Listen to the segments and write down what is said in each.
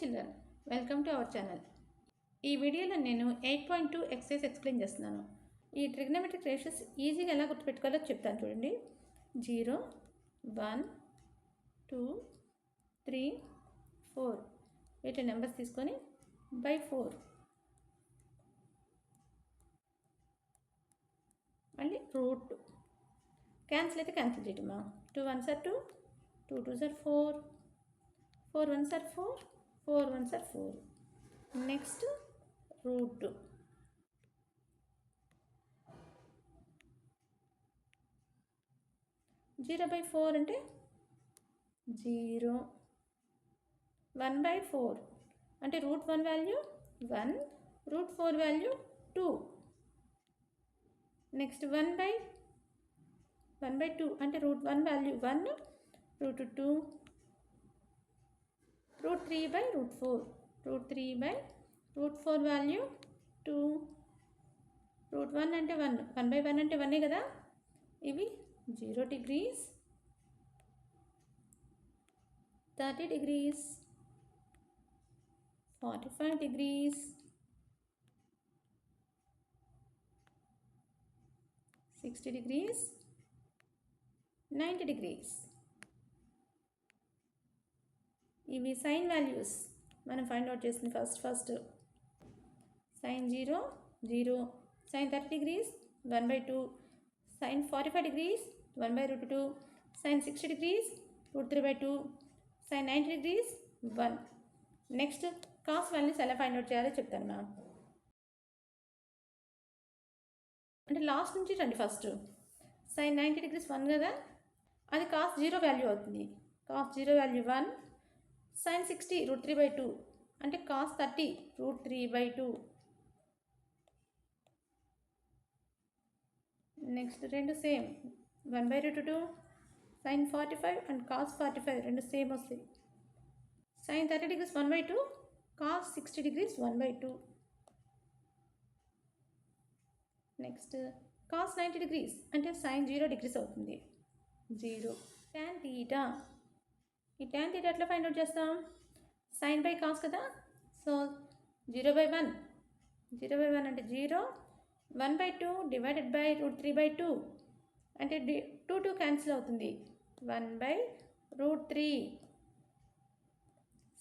Children, welcome to our channel. ఈ వీడియోలో నేను 8.2 ఎక్సైజ్ ఎక్స్ప్లెయిన్ చేస్తున్నాను. ఈ ట్రిగ్నోమెట్రిక్ రేషియోస్ ఈజీగా ఎలా గుర్తుపెట్టుకోవాలో చెప్తాను చూడండి. 0, 1, 2, 3, 4 వీటి నెంబర్స్ తీసుకొని బై 4 మళ్ళీ రూట్ క్యాన్సిల్ అయితే cancel చేయటమా. 2 1s are 2, 2 2s are 4, 4 1s are 4, 4 1s are 4. Next root 0/4 అంటే 0, 1/4 అంటే root 1 value 1, root 4 value 2. Next 1/2 అంటే root 1 value 1, root 2, root 3/4, root 3/4 value 2, root 1 అంటే 1, 1/1 అంటే 1 కదా. ఇవి 0 degrees, 30 degrees, 45 degrees, 60 degrees, 90 degrees. ఇవి సైన్ వాల్యూస్ మనం ఫైండ్ అవుట్ చేసింది. First sine 0 0, sine 30 degrees 1/2, sine 45 degrees 1/√2, sine 60 degrees √3/2, sine 90 degrees 1. Next cos values ఎలా find out చేయాలో చెప్తాను మ్యామ్. అంటే లాస్ట్ నుంచి రండి. ఫస్ట్ సైన్ 90 degrees 1 కదా, అది కాస్ 0 వాల్యూ అవుతుంది. కాస్ 0 వాల్యూ 1, సైన్ 60 √3/2 అంటే కాస్ 30 √3/2. నెక్స్ట్ రెండు సేమ్ 1/√2, సైన్ 45 అండ్ కాస్ 45 రెండు సేమ్ వస్తాయి. Sine 30 degrees 1/2, cos 60 degrees 1/2. Next cos 90 degrees అంటే సైన్ 0 degrees అవుతుంది. 0 tan theta. ఈ tan theta ఎట్లా ఫైండ్ అవుట్ చేస్తాం? సైన్ బై కాస్ కదా, సో 0/1, 0/1 అంటే 0, 1/2 డివైడెడ్ బై √3/2 అంటే 2 క్యాన్సిల్ అవుతుంది. 1/√3.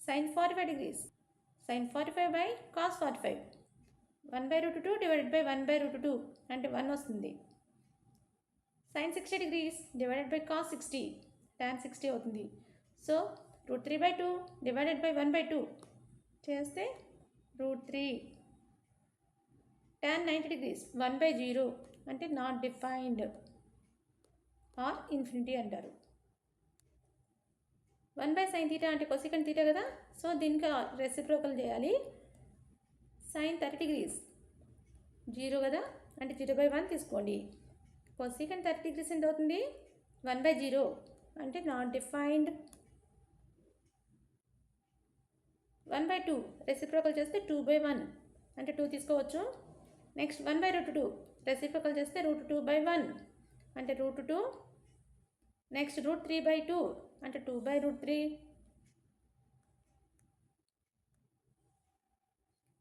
Sine 45 degrees, sine 45 by cos 45, 1/√2 divided by 1/√2 అంటే 1 వస్తుంది. Sine 60 degrees divided by cos 60, tan 60 అవుతుంది. సో √3/2 డివైడెడ్ బై 1/2 చేస్తే √3. tan 90 degrees 1/0 అంటే నాట్ డిఫైన్డ్ ఆర్ ఇన్ఫినిటీ అంటారు. 1/sin θ అంటే కొసికెంట్ θ కదా, సో దీనికి రెసిప్రోకల్ చేయాలి. సైన్ 30 degrees 0 కదా, అంటే 0/1 తీసుకోండి. కొసికెంట్ 30 degrees ఎంత అవుతుంది? 1/0 అంటే నాట్ డిఫైన్డ్. 1/2 రెసిప్రోకల్ చేస్తే 2/1 అంటే 2 తీసుకోవచ్చు. నెక్స్ట్ 1/√2 రెసిప్రోకల్ చేస్తే √2/1 అంటే √2. నెక్స్ట్ √3/2 అంటే 2/√3.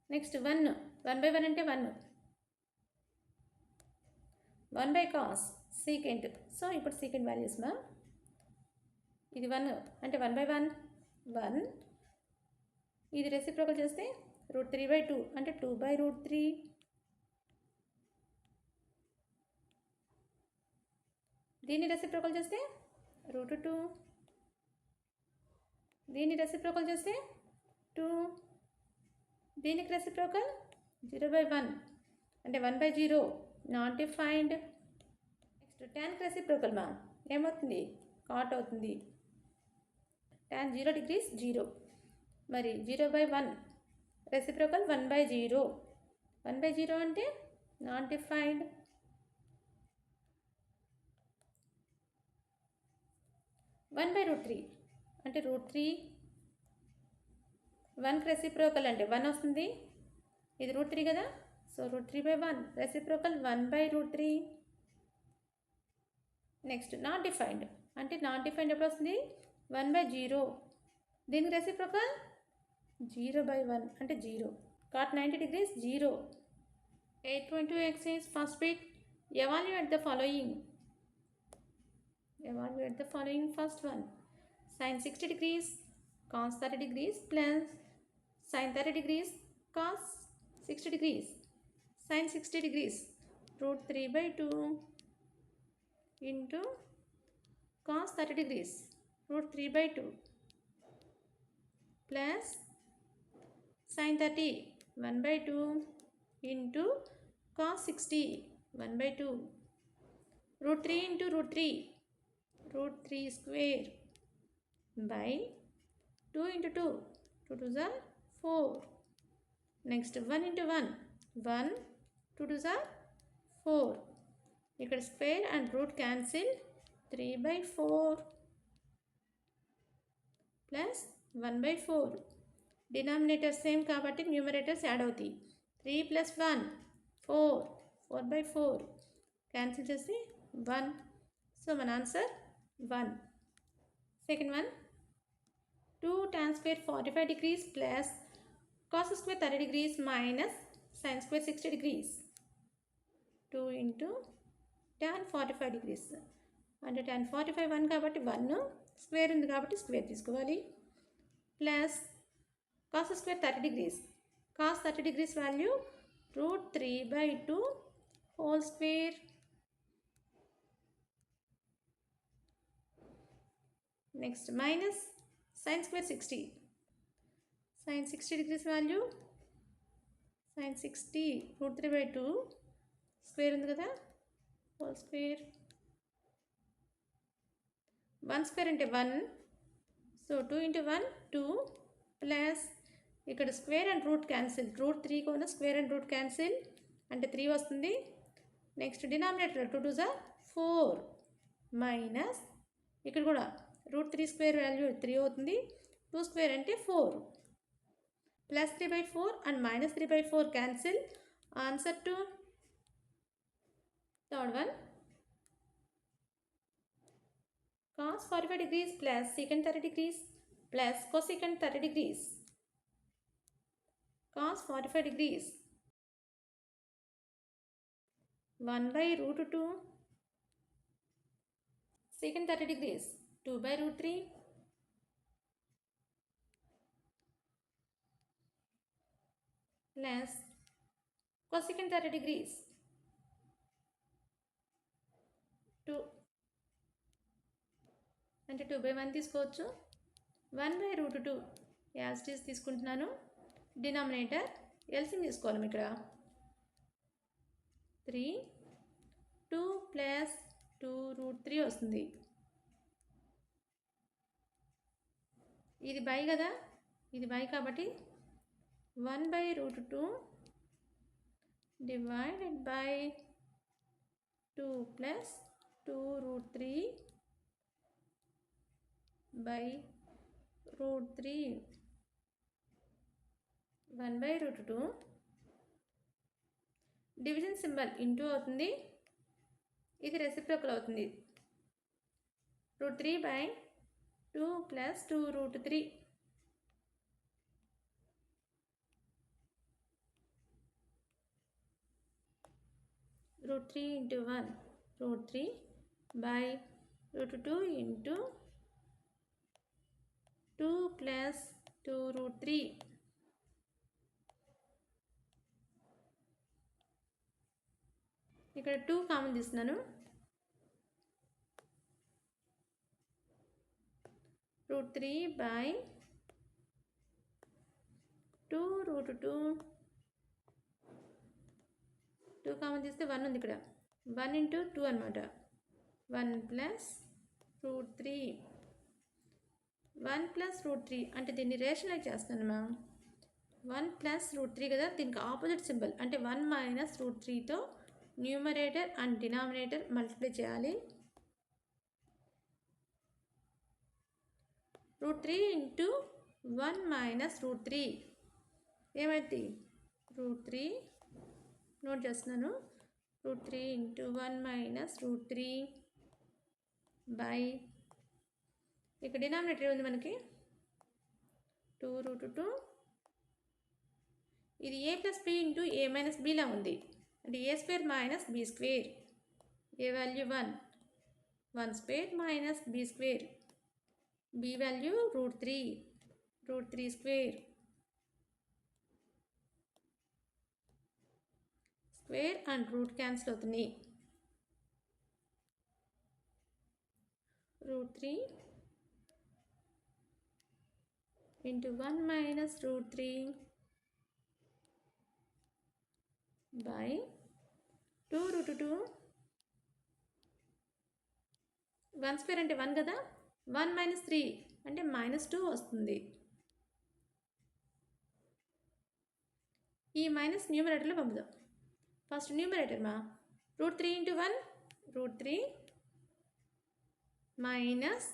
నెక్స్ట్ 1/1 అంటే 1, 1/cos సీకెంట్. సో ఇప్పుడు సీకెంట్ వాల్యూస్ మా, ఇది 1 అంటే 1/1 1, ఇది రెసిప్రోకల్ చేస్తే √3/2 అంటే 2/√3. దీన్ని రెసిప్రోకల్ చేస్తే √2, దీన్ని రెసిప్రోకల్ చేస్తే 2, దీనికి రెసిప్రోకల్ 0/1 అంటే 1/0 not defined. Next tan reciprocal మా ఏమవుతుంది? కాట్ అవుతుంది. tan 0 degrees 0, మరి 0/1 రెసిప్రోకల్ 1/0, 1/0 అంటే నాట్ డిఫైన్డ్. 1/√3 అంటే √3, 1కి రెసిప్రోకల్ అంటే 1 వస్తుంది. ఇది √3 కదా, so √3/1 reciprocal 1/√3. Next not defined అంటే నాట్ డిఫైన్డ్ ఎప్పుడు వస్తుంది? 1/0, దీనికి రెసిప్రోకల్ 0/1 అంటే 0. Cot 90 degrees 0. 8.2x is first bit. Evaluate the following. Evaluate the following. First one, sin 60 degrees cos 30 degrees plus sin 30 degrees cos 60 degrees. Sin 60 degrees root 3/2 into cos 30 degrees root 3/2 plus sin 30 1/2 into cos 60 1/2 root 3 into root 3 root 3 square by 2 into 2 2 2s are 4. Next 1 into 1 1 2 2s are 4. ఇక్కడ square and root cancel 3/4 plus 1/4. Denominator same కాబట్టి numerators add అవుతాయి. 3 plus 1 4 4/4 cancel చేసి 1. So మన answer 1. Second one 2 tan square 45 degrees plus cos square 30 degrees minus sin square 60 degrees. 2 into tan 45 degrees అంటే tan 45 1 కాబట్టి 1 square ఉంది కాబట్టి square తీసుకోవాలి plus cos square 30 degrees. Cos 30 degrees value root 3/2 whole square. Next minus sin square 60. Sin 60 degrees value sin 60 root 3/2 square ఉంది కదా whole square. 1 square అంటే 1. So 2 into 1 2 plus ఇక్కడ square and root cancel route 3 Kona square and root cancel అంటే 3 వస్తుంది. Next denominator 2 2s are 4 minus ఇక్కడ కూడా route 3 square value 3 అవుతుంది 2 square అంటే 4 plus 3/4 and minus 3/4 cancel answer to third one cos 45 degrees plus secant 30 degrees plus cosecant 30 degrees. Cos 45 degrees 1/√2 secant 30 degrees 2/√3 plus cosecant 30 degrees 2 అంటే 2/1 తీసుకోవచ్చు 1/√2 as it is తీసుకుంటున్నాను. Denominator LCM తీసుకోవాలి ఇక్కడ 3 2 plus 2√3 వస్తుంది. ఇది by కదా ఇది బై కాబట్టి 1/√2 divided by 2 plus 2√3 by root 3 1/√2 division symbol into అవుతుంది ఇది రెసిప్రోకల్ అవుతుంది √3/2 ప్లస్ 2√3 √3 into 1 √3/√2 into 2 plus 2√3 ఇక్కడ 2 కామన్ తీస్తున్నాను √3/2√2 2 కామన్ తీస్తే 1 ఉంది ఇక్కడ 1 into 2 అనమాట 1 plus √3 1 plus √3 అంటే దీన్ని రేషనలైజ్ చేస్తాను మ్యామ్ 1 plus √3 కదా దీనికి ఆపోజిట్ సింబల్ అంటే 1 మైనస్ √3తో న్యూమరేటర్ అండ్ డినామినేటర్ మల్టిప్లై చేయాలి √3 into 1 మైనస్ √3 ఏమైంది √3 నోట్ చేస్తున్నాను √3 into 1 మైనస్ √3 బై ఇక్కడ డినామినేటర్ ఉంది మనకి 2√2 ఇది a plus b into a minus bలా ఉంది. అంటే a square minus b square. a value 1 square minus b square. b value √3 square and root cancel అవుతుంది. √3 into 1 minus √3 by 2 √2. 1 స్క్వేర్ అంటే 1 కదా, 1 minus 3 అంటే -2 వస్తుంది. ఈ మైనస్ న్యూమరేటర్లో పంపుదాం. First numerator √3 into 1 √3 minus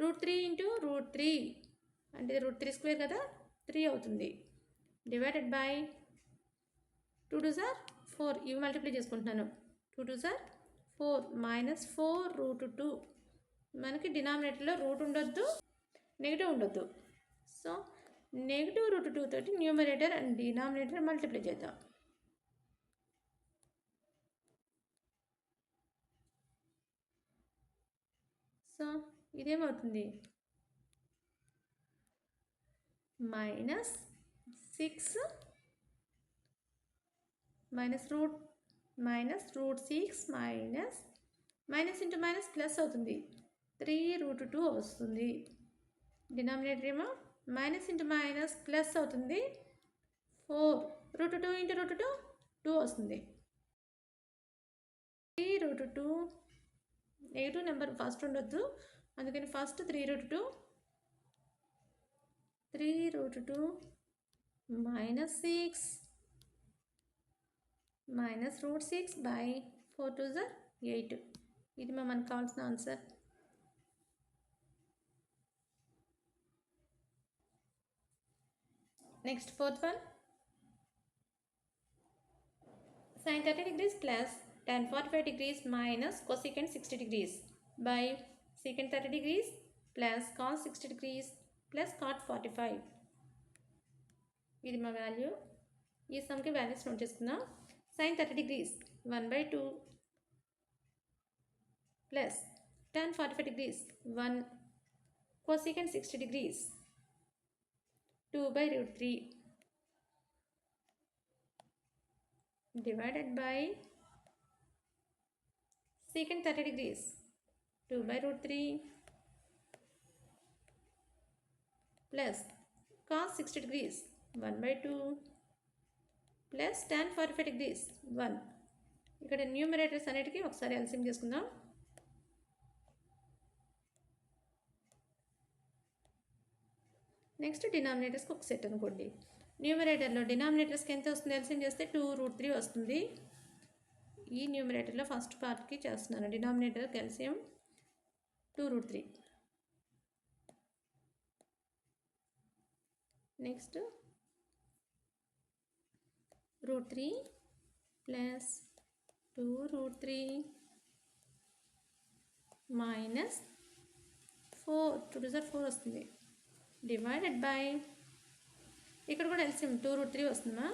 √3 into √3 అంటే √3 స్క్వేర్ కదా, 3 అవుతుంది. డివైడెడ్ బై 2 2 సార్ 4. ఇవి మల్టిప్లై చేసుకుంటున్నాను. 2 2 సార్ 4 మైనస్ 4 √2. మనకి డినామినేటర్లో రూట్ ఉండొద్దు, నెగిటివ్ ఉండొద్దు. సో నెగిటివ్ √2 తోటి న్యూమరేటర్ అండ్ డినామినేటర్ మల్టిప్లై చేద్దాం. సో ఇదేమవుతుంది, -6 minus √6 minus into minus plus అవుతుంది. 3 √2 వస్తుంది. డినామినేటర్ ఏమో మైనస్ ఇంటూ మైనస్ ప్లస్ అవుతుంది. 4 √2 ఇంటూ √2 2 వస్తుంది. 3 √2 నెగిటివ్ నెంబర్ ఫస్ట్ ఉండొద్దు, అందుకని first 3 √2 minus 6 minus √6 by 4 2 is 8. ఇది మనకు కావాల్సిన answer. Next fourth one, sin 30 degrees plus tan 45 degrees minus cosecant 60 degrees by secant 30 degrees plus cos 60 degrees plus cot 45. ఇది మా value. ఈ సమ్కి వాల్యూస్ నోట్ చేసుకుందాం. sin 30 degrees 1/2 plus tan 45 degrees 1 cosecant 60 degrees 2/√3 divided by secant 30 degrees 2/√3 plus cos 60 degrees 1/2 plus tan 45 degrees 1. ఇక్కడ numerators అన్నిటికీ ఒకసారి LCM చేసుకుందాం. Next డినామినేటర్స్కి ఒక set అనుకోండి. న్యూమరేటర్లో డినామినేటర్స్కి ఎంత వస్తుంది, ఎల్సిఎం చేస్తే 2√3 వస్తుంది. ఈ న్యూమరేటర్లో ఫస్ట్ పార్ట్కి చేస్తున్నాను. డినామినేటర్కి ఎల్సిఎం 2√3. నెక్స్ట్ √3 ప్లస్ 2√3 మైనస్ 4 2 2 4 వస్తుంది. డివైడెడ్ బై ఇక్కడ కూడా ఎల్సిఎం 2√3 వస్తుందా.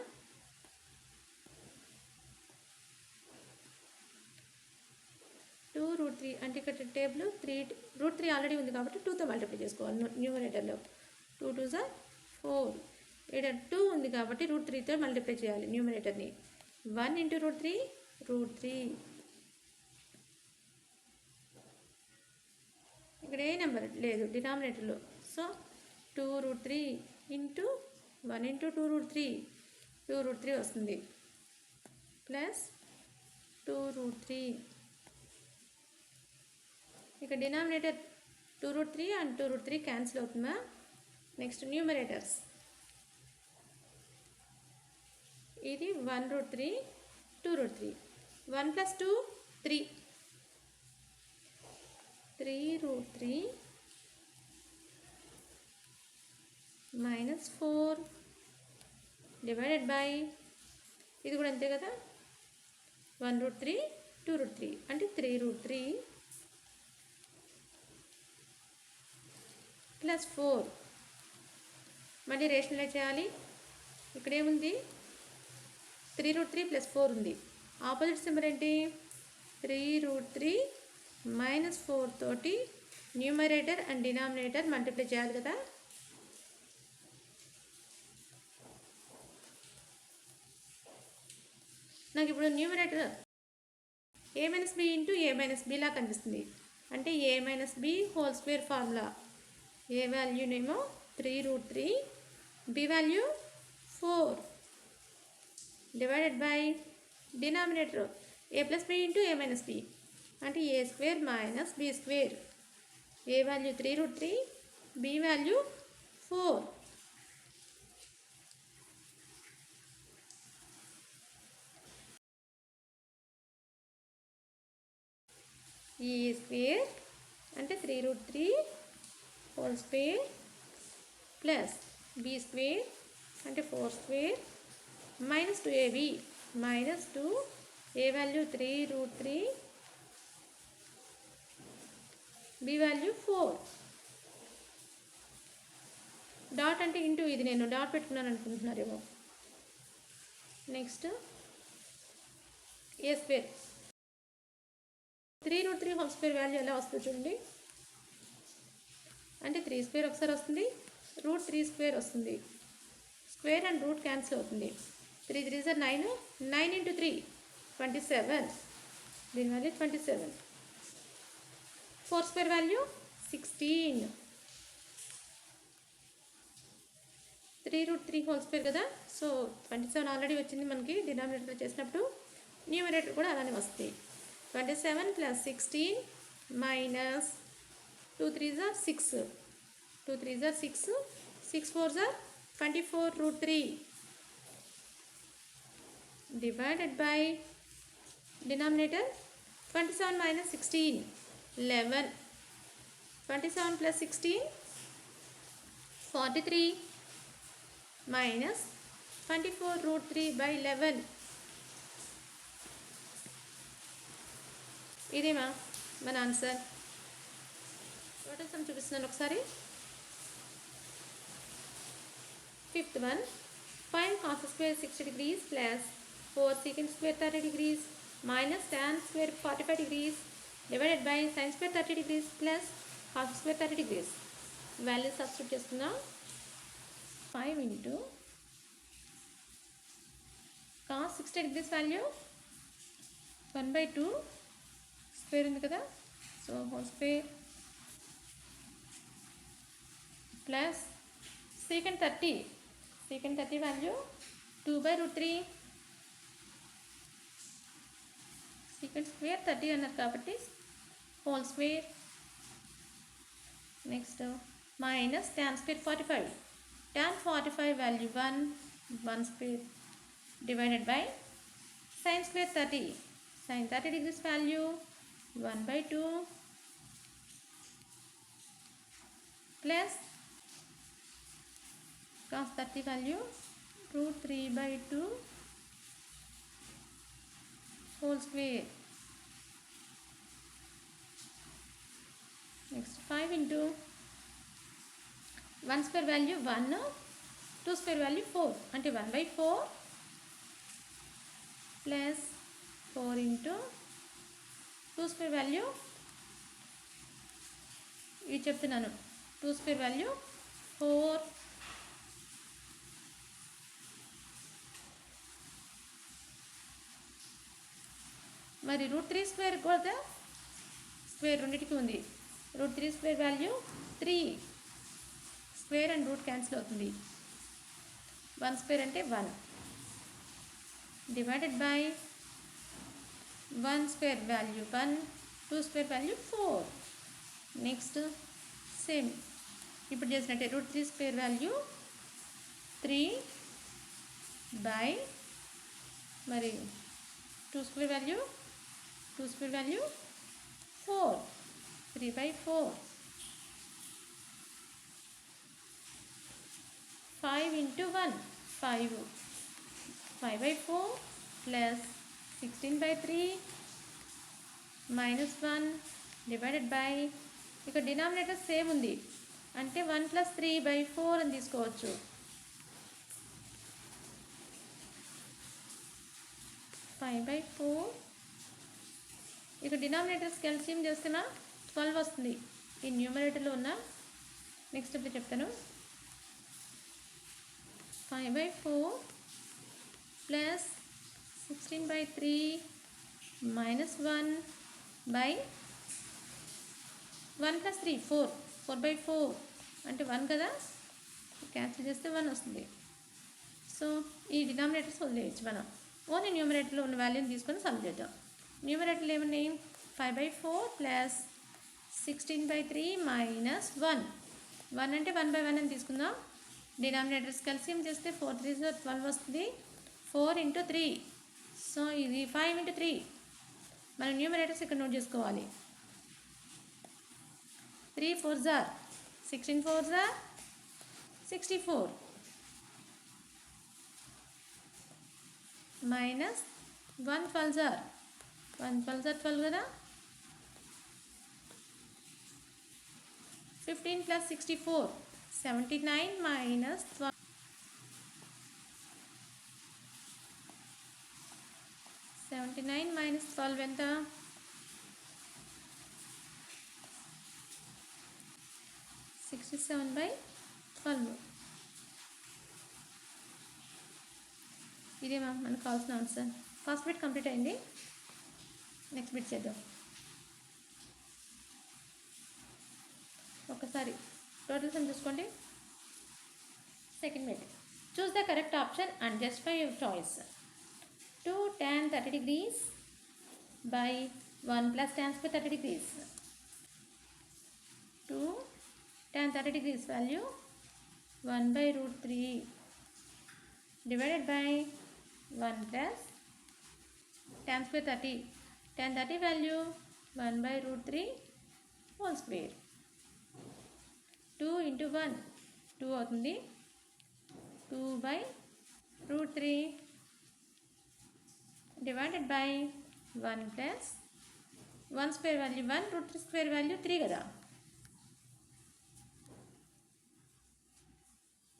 2√3 అంటే ఇక్కడ టేబుల్ √3 ఆల్రెడీ ఉంది కాబట్టి 2తో మల్టిప్లై చేసుకోవాలి న్యూమరేటర్లో. 2 2 4. ఇక్కడ 2 ఉంది కాబట్టి √3తో మల్టిప్లై చేయాలి న్యూమరేటర్ని. 1 ఇంటూ √3 ఇక్కడ ఏ నెంబర్ లేదు డినామినేటర్లో. సో 2√3 ఇంటూ 1 ఇంటూ 2√3 వస్తుంది. ప్లస్ 2√3 ఇక డినామినేటర్ 2√3 అండ్ 2√3 క్యాన్సిల్ అవుతుందా. నెక్స్ట్ న్యూమరేటర్స్, ఇది 1√3 2√3 1 + 2 3 3√3 మైనస్ 4 డివైడెడ్ బై ఇది కూడా అంతే కదా 1√3 2√3 అంటే 3√3 ప్లస్ 4. మళ్ళీ రేషనలైజ్ చేయాలి. ఇక్కడ ఏముంది 3√3 + 4 ఉంది. ఆపోజిట్ సింబల్ ఏంటి 3√3 - 4 తోటి న్యూమరేటర్ అండ్ డినామినేటర్ మల్టిప్లై చేయాలి కదా. నాకు ఇప్పుడు numerator a - b × a - b లా కనిపిస్తుంది. అంటే a - b whole square formula. a వాల్యూనేమో 3√3, b value 4 divided by denominator a + b × a - b అంటే a² - b². a value 3√3, b value 4. a² అంటే 3√3 whole square plus b² అంటే 4² -2ab -2 a value 3√3, b value 4. Dot అంటే into, ఇది నేను dot పెట్టుకున్నాను అనుకుంటున్నారేమో. Next a². 3√3 whole square value ఎలా వస్తుంది చూడండి. అంటే 3² ఒకసారి వస్తుంది, √3² వస్తుంది. స్క్వేర్ అండ్ రూట్ క్యాన్సిల్ అవుతుంది. 3 × 3 = 9, 9 × 3 27, దీని వాల్యూ 27. 4² వాల్యూ 16. 3√3 హోల్ స్క్వేర్ కదా, సో 27 ఆల్రెడీ వచ్చింది మనకి డినామినేటర్ చేసినప్పుడు. న్యూమరేటర్ కూడా అలానే వస్తుంది. 27 + 16 - 2 × 3 = 6, 2 × 3 = 6, 6 × 4 = 24√3 divided by denominator 27 - 16 11, 27 + 16 43 -24√3/11. ఇదేమా మన ఆన్సర్. టోటల్ సమ్ చూపిస్తున్నాను ఒకసారి. 5th one, find cos square 60 degrees plus 4 secant square 30 degrees minus tan square 45 degrees divided by sin square 30 degrees plus cos square 30 degrees. Value substitute చేస్తున్నా. 5 × cos 60 degrees value 1/2 square ఉంది కదా, so whole square plus secant 30 value 2/√3. secant square 30 అన్నారు కాబట్టి whole square. Next minus tan square 45, tan 45 value 1 square divided by sin square 30, sin 30 degrees value 1/2 plus cos 30 value √3/2 whole square. Next 5 × 1 square value 1, 2 square value 4 అంటే 1/4 plus 4 × 2 square value, ఇది చెప్తున్నాను, 2 square value 4. మరి √3² కూడా square రెండింటికి ఉంది. √3² value 3, square and root cancel అవుతుంది. 1 square అంటే 1 divided by 1 square value 1, 2 square value 4. Next same ఇప్పుడు చేసినట్టే √3² వాల్యూ 3 బై మరి 2 square value 4, 3/4. 5 × 1 5, 5/4 plus 16/3 -1 divided by, ఇక్కడ డినామినేటర్ సేమ్ ఉంది అంటే 1 + 3/4 అని తీసుకోవచ్చు. 5/4. ఇక డినామినేటర్స్ క్యాల్సియం చేస్తున్నా 12 వస్తుంది. ఈ న్యూమరేటర్లో ఉన్న నెక్స్ట్ ఇప్పుడు చెప్తాను. 5/4 ప్లస్ 16/3 మైనస్ 1 ప్లస్ 3 4. 4/4 అంటే 1 కదా, క్యాన్సిల్ చేస్తే 1 వస్తుంది. సో ఈ డినామినేటర్స్ వదిలేయచ్చు మనం. ఓన్లీ న్యూమరేటర్లో ఉన్న వాల్యూని తీసుకొని సమ్ చేద్దాం. న్యూమరేటర్లు ఏమున్నాయి? 5/4 ప్లస్ 16/3 మైనస్ 1 అంటే 1/1 అని తీసుకుందాం. డినామినేటర్స్ కలిసి చేస్తే 4 3 12 వస్తుంది. 4 × 3, సో ఇది 5 × 3. మనం న్యూమరేటర్స్ ఇక్కడ నోట్ చేసుకోవాలి. 3 4s are 16 4s are 64 minus 1 12s are 12 కదా. 15 ప్లస్ 64 79 మైనస్ 12 79 మైనస్ 12 ఎంత? 67/12. ఇదే మనకు కావాల్సిన ఆన్సర్. ఫస్ట్ బిట్ కంప్లీట్ అయింది. నెక్స్ట్ బిట్ చేద్దాం. ఒకసారి టోటల్ సమ్ చూసుకోండి. Second bit, choose the correct option and justify your choice. 2 tan 30 degrees by 1 plus tan square 30 degrees. 2 tan 30 degrees value 1/√3 divided by 1 plus tan square 30. Tan 30 value 1/√3 whole square. 2 × 1 2 అవుతుంది. 2/√3 divided by 1 plus 1 square value 1, √3 square value 3 కదా.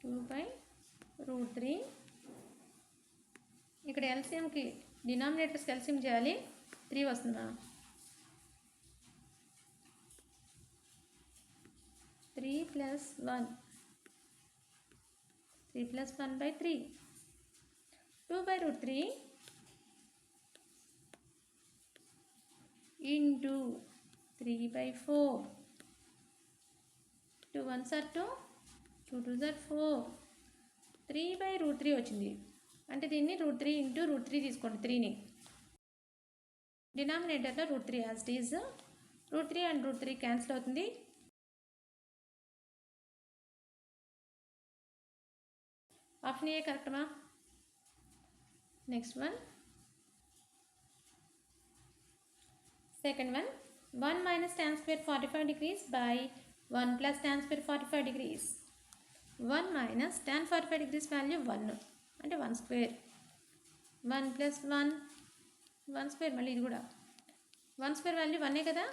2/√3. ఇక్కడ ఎల్సిఎంకి డినామినేటర్స్కి LCM చేయాలి. 3 వస్తుందా? 3 + 1 3 + 1/3 2/√3 into 3/4. 2 1s are 2, 2 2s are 4. 3/√3 వచ్చింది. అంటే దీన్ని √3 × √3 తీసుకోండి. 3ని డినామినేటర్లో √3 as it is. √3 and √3 cancel అవుతుంది. ఆప్షన్ ఏ కరెక్టమా? Next one, second one. 1 minus tan square 45 degrees by 1 plus tan square 45 degrees. 1 minus tan 45 degrees value 1 అంటే 1 square. 1 plus 1 square, మళ్ళీ ఇది కూడా 1 square value 1 కదా.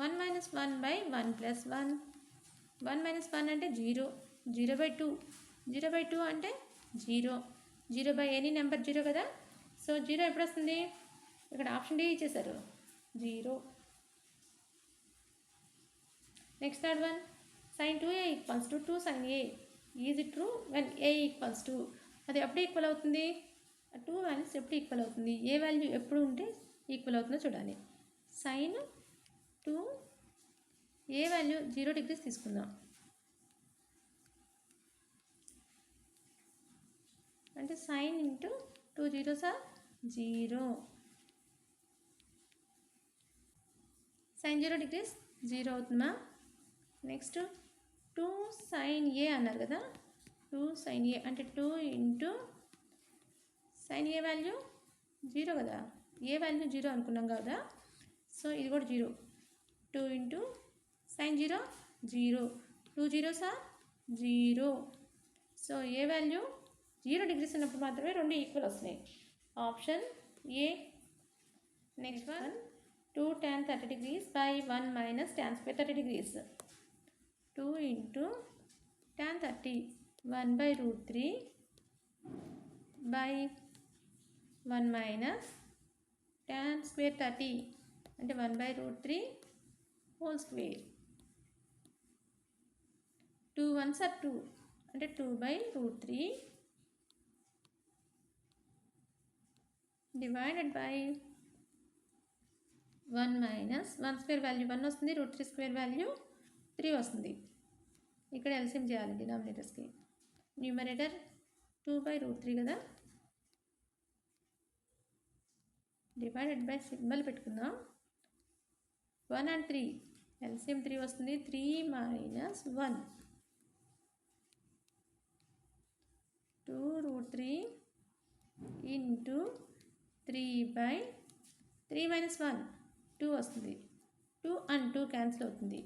1 minus 1/1 plus 1. 1 minus 1 అంటే 0. 0/2. 0/2 అంటే 0. 0/any number 0 కదా. సో 0 ఎప్పుడు వస్తుంది? ఇక్కడ ఆప్షన్ డి ఇచ్చేసారు, 0. Next third one, sin 2a = 2 sin a. Is it true when a = 2? అది ఎప్పుడు ఈక్వల్ అవుతుంది? 2 వాల్యూస్ ఎప్పుడు ఈక్వల్ అవుతుంది? ఏ వాల్యూ ఎప్పుడు ఉంటే ఈక్వల్ అవుతుందో చూడాలి. sin 2 ఏ వాల్యూ 0 degrees తీసుకుందాం. అంటే sin × 2 zeros are 0. sin 0 degrees 0 అవుతుందా? నెక్స్ట్ 2 sin a అన్నారు కదా. 2 sin a అంటే 2 × sin a వాల్యూ 0 కదా. ఏ వాల్యూ 0 అనుకున్నాం కదా. సో ఇది కూడా 0. 2 × sin 0 0. 2 zeros are 0. So A value 0 degrees ఉన్నప్పుడు మాత్రమే రెండు ఈక్వల్ వస్తున్నాయి. Option A. Next one, 2 tan 30 degrees by 1 minus tan square 30 degrees. 2 × tan 30 1/√3 by 1 minus tan square 30 అంటే 1/√3 whole square. 2 1s are 2 అంటే 2/√3 divided by 1 minus 1 square value 1 వస్తుంది, √3 square value 3 వస్తుంది. ఇక్కడ LCM చేయాలి డినామినేటర్స్కి. న్యూమరేటర్ 2/√3 కదా, డివైడెడ్ బై సింబల్ పెట్టుకుందాం. 1 and 3 LCM 3 వస్తుంది. 3 minus 1 2√3 into 3/3 minus 1 2 వస్తుంది. 2 and 2 క్యాన్సిల్ అవుతుంది.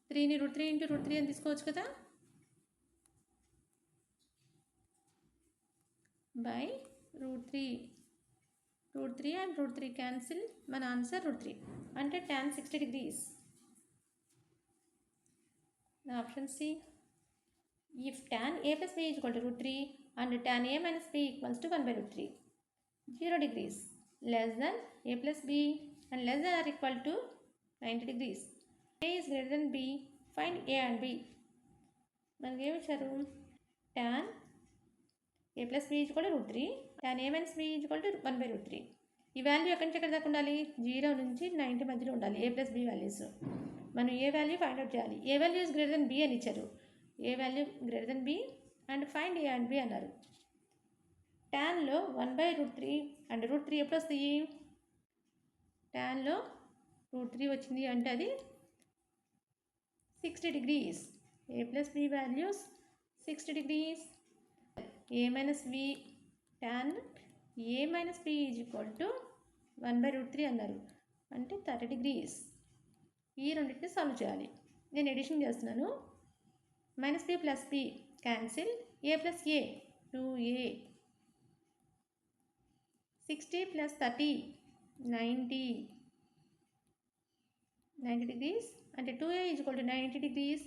3ని √3 into √3 అని తీసుకోవచ్చు కదా, బై √3 and √3 క్యాన్సిల్. మన ఆన్సర్ √3 అంటే tan 60 degrees. Option C. If tan a plus b is equal to √3 and tan a minus b equals to 1/√3, 0 degrees, less than a plus b and less than or equal to 90 degrees. A is greater than b, find a and b. మనకి ఏమి ఇచ్చారు? tan a plus b is equal to √3, tan a minus b is equal to 1/√3. ఈ value ఎక్కడి నుంచి ఎక్కడి దాకా ఉండాలి? 0 నుంచి 90 మధ్యలో ఉండాలి a plus b వాల్యూస్. మనం ఏ వాల్యూ ఫైండ్ అవుట్ చేయాలి. A value is greater than b అని ఇచ్చారు. A value greater than b and find A and b అన్నారు. ట్యాన్లో 1/√3 అండ్ √3 ఎప్పుడు వస్తాయి? ట్యాన్లో √3 వచ్చింది అంటే అది 60 degrees. a plus b values 60 degrees. a minus b tan a minus b is equal to 1/√3 అన్నారు అంటే 30 degrees. ఈ రెండింటిని సాల్వ్ చేయాలి. నేను ఎడిషన్ చేస్తున్నాను. Minus b plus b cancel. a plus a 2a. 60 plus 30 90 degrees అంటే 2a is equal to 90 degrees.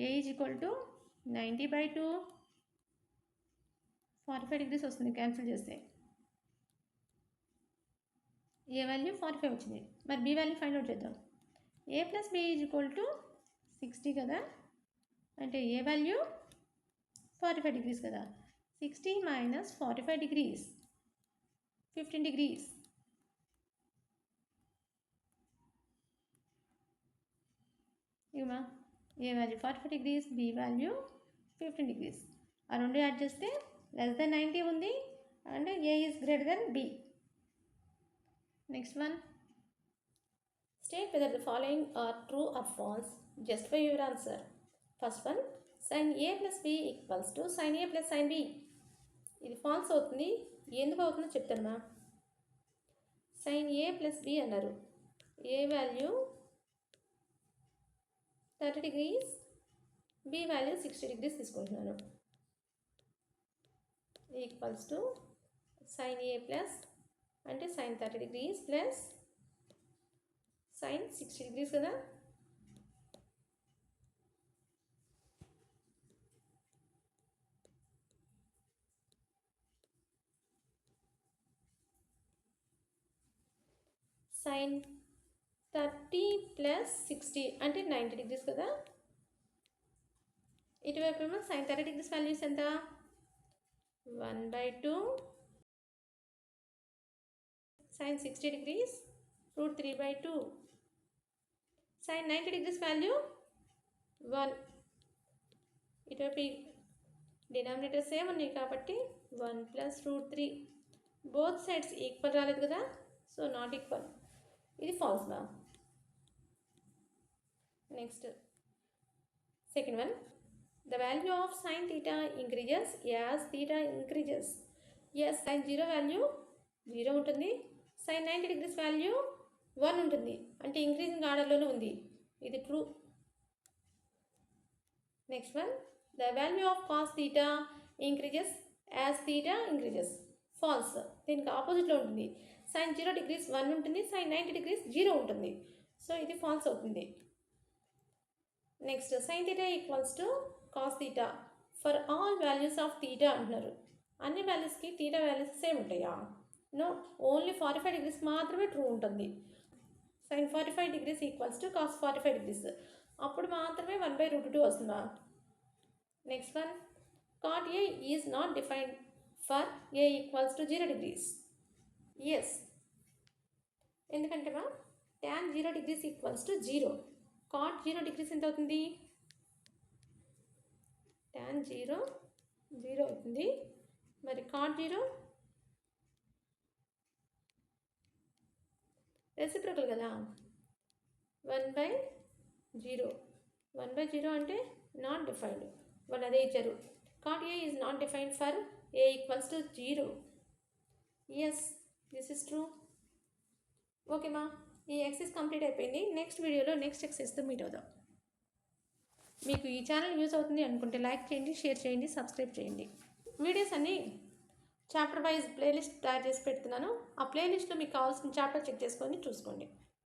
a is equal to 90/2 45 degrees వస్తుంది cancel చేస్తే. ఏ వాల్యూ 45 వచ్చింది. మరి b వాల్యూ ఫైండ్ అవుట్ చేద్దాం. a plus b is equal to 60 కదా, అంటే ఏ value 45 degrees కదా. 60 minus 45 degrees 15 degrees. ఇవమా A value 45 degrees, b value 15 degrees. ఆ రెండు యాడ్ చేస్తే లెస్ దెన్ 90 ఉంది and a is greater than b. Next one. State whether the following are true or false. Justify your answer. First one, sin a plus b equals to sin a plus sin b. ఇది false అవుతుంది. ఎందుకు అవుతుందో చెప్తాను. sin a plus b అన్నారు. a value 30 degrees, b value 60 degrees తీసుకుంటున్నాను. Equals to sin a plus అంటే sin 30 degrees plus sin 60 degrees కదా. sin 30 plus 60 అంటే 90 degrees కదా. ఇటువైపు ఏమో sin 30 degrees వాల్యూస్ ఎంత? 1/2 sin 60 degrees √3/2. sin 90 degrees value 1. ఇటువైపు డినామినేటర్ సేమ్ ఉన్నాయి కాబట్టి 1 ప్లస్ √3. బోత్ సైడ్స్ ఈక్వల్ రాలేదు కదా, సో నాట్ ఈక్వల్. ఇది ఫాల్స్ బా. Next second one. The value of sin theta increases as theta increases. Yes sin 0 value 0 ఉంటుంది. sin 90 degrees value 1 ఉంటుంది. అంటే ఇంక్రీజింగ్ ఆర్డర్లోనే ఉంది. ఇది true. Next one. The value of cos theta increases as theta increases. False. దీనికి ఆపోజిట్లో ఉంటుంది. sin 0 degrees 1 ఉంటుంది. sin 90 degrees 0 ఉంటుంది. సో ఇది ఫాల్స్ అవుతుంది. Next sin theta equals to cos theta for all values of theta అంటున్నారు. అన్ని వాల్యూస్కి తీటా వాల్యూస్ సేమ్ ఉంటాయా? నో, ఓన్లీ 45 డిగ్రీస్ మాత్రమే ట్రూ ఉంటుంది. sin 45 degrees equals to cos 45 degrees. అప్పుడు మాత్రమే 1/√2 వస్తుందా? Next one, cot A is not defined for A equals to 0 degrees. Yes, ఎందుకంటే మా tan 0 degrees equals to 0. cot 0 degrees ఎంత అవుతుంది? tan 0 0 అవుతుంది. మరి cot 0 రెసిప్రోకల్ కదా, 1/0. 1/0 అంటే నాట్ డిఫైన్డ్, వాళ్ళు అదే ఇచ్చారు. cot A is not defined for A equals to 0. Yes, this is true. Okay మా, ఈ ఎక్సైజ్ కంప్లీట్ అయిపోయింది. నెక్స్ట్ వీడియోలో నెక్స్ట్ ఎక్సైజ్తో మీట్ అవుదాం. మీకు ఈ ఛానల్ యూజ్ అవుతుంది అనుకుంటే లైక్ చేయండి, షేర్ చేయండి, సబ్స్క్రైబ్ చేయండి. వీడియోస్ అన్నీ చాప్టర్ వైజ్ ప్లేలిస్ట్ తయారు చేసి పెడుతున్నాను. ఆ ప్లేలిస్ట్లో మీకు కావాల్సిన చాప్టర్ చెక్ చేసుకొని చూసుకోండి.